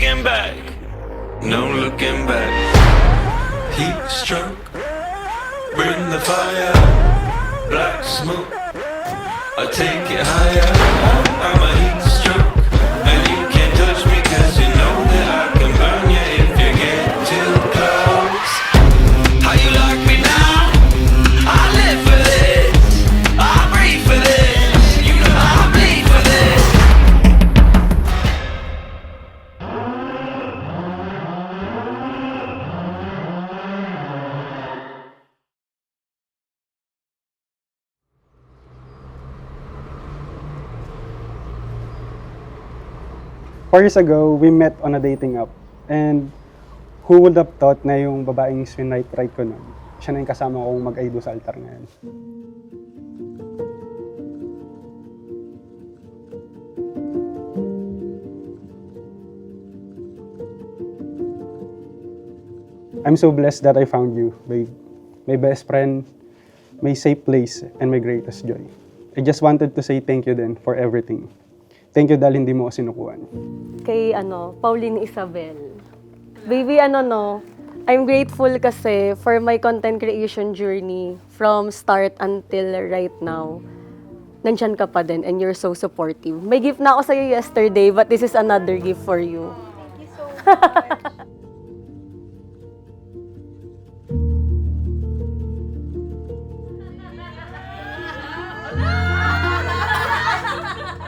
looking back, no looking back. Heat stroke, bring the fire, black smoke, I take it higher. I'm a heat stroke, and you can't touch me 'cause you know that I can burn you if you get too close. How you like me now? I live for this, I breathe for this, you know I bleed for this. Four years ago, we met on a dating app. And who would have thought na yung babaeng swinipe right ko nun, siya na yung kasama kong mag-aido sa altar ngayon. I'm so blessed that I found you, babe. My best friend, my safe place, and my greatest joy. I just wanted to say thank you then for everything. Thank you dahil hindi mo ako sinukuan. Kay Pauline Isabel. Baby, I'm grateful kasi for my content creation journey from start until right now. Nandyan ka pa din and you're so supportive. May gift na ako sa'yo yesterday, but this is another gift for you. Thank you so much.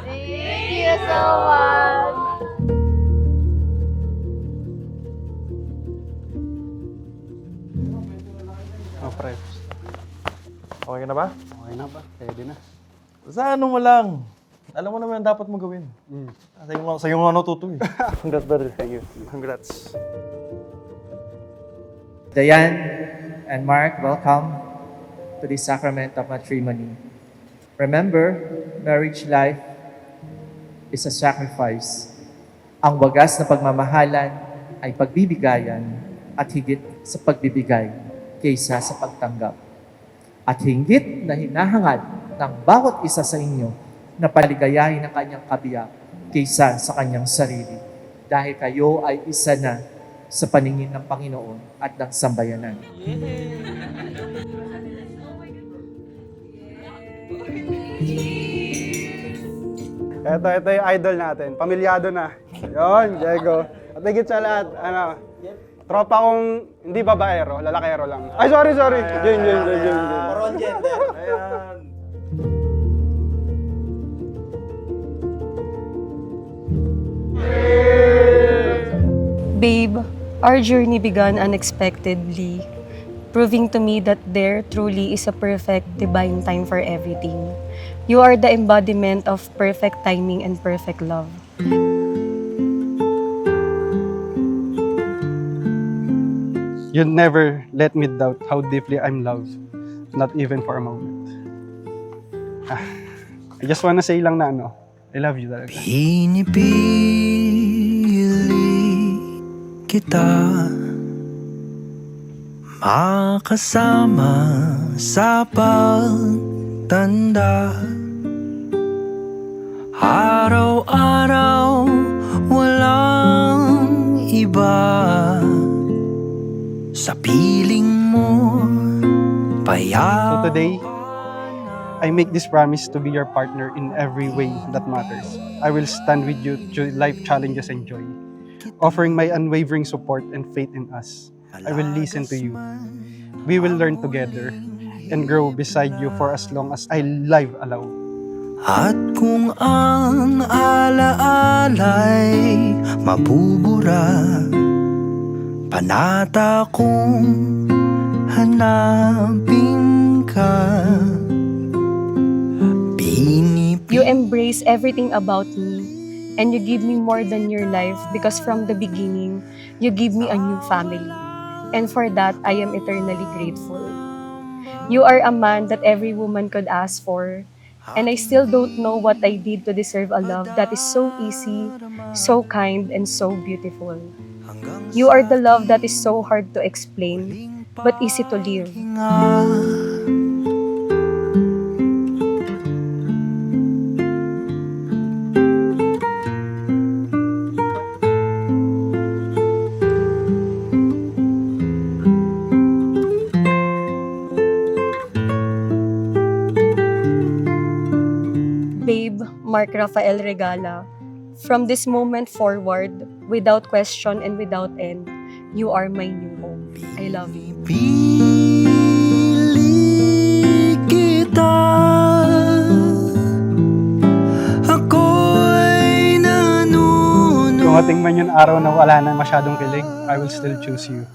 Thank you so much. Oh, pre. Okay ka na ba? Okay na ba? Pwede na. Sa ano mo lang. Alam mo naman ang dapat mo gawin. Sa'yo nga natuto eh. Congrats, brother. Thank you. Congrats. Diane and Mark, welcome to the sacrament of matrimony. Remember, marriage life is a sacrifice. Ang wagas na pagmamahalan ay pagbibigayan at higit sa pagbibigay kaysa sa pagtanggap. At hinggit na hinahangad ng bawat isa sa inyo na paligayahin ang kanyang kabiyak kaysa sa kanyang sarili. Dahil kayo ay isa na sa paningin ng Panginoon at ng sambayanan. Ito yung idol natin. Pamilyado na. Yun, Diego. At higit sa lahat, tropa kong hindi babaero, lalakero lang. Ay, sorry. Jane. Moron gender. Ayan. Babe, our journey began unexpectedly, proving to me that there truly is a perfect divine time for everything. You are the embodiment of perfect timing and perfect love. You'll never let me doubt how deeply I'm loved, not even for a moment. I just wanna say lang na I love you talaga. Pinipili kita makasama sa pagtanda. Araw-araw walang iba sa piling mo So today, I make this promise to be your partner in every way that matters. I will stand with you through life challenges and joy, offering my unwavering support and faith in us. I will listen to you. We will learn together and grow beside you for as long as life allow. At kung ang alaala'y mabubura, panata kong hanapin ka. You embrace everything about me, and you give me more than your life because from the beginning, you give me a new family. And for that, I am eternally grateful. You are a man that every woman could ask for, and I still don't know what I did to deserve a love that is so easy, so kind, and so beautiful. You are the love that is so hard to explain, but easy to live. Mark Rafael Regala, from this moment forward, without question and without end, you are my new home. I love you. Pili kita, ako'y nanuno. Dumating man yung araw na wala na masyadong kilig, I will still choose you.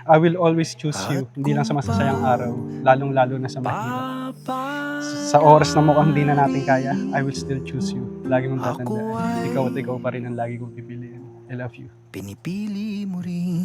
I will always choose you, hindi lang sa masasayang araw, lalong-lalo na sa mahirap. Sa oras na mukhang hindi na natin kaya, I will still choose you. Lagi mong tatandaan, ikaw at ikaw pa rin ang lagi kong pipiliin. I love you. Pinipili mo rin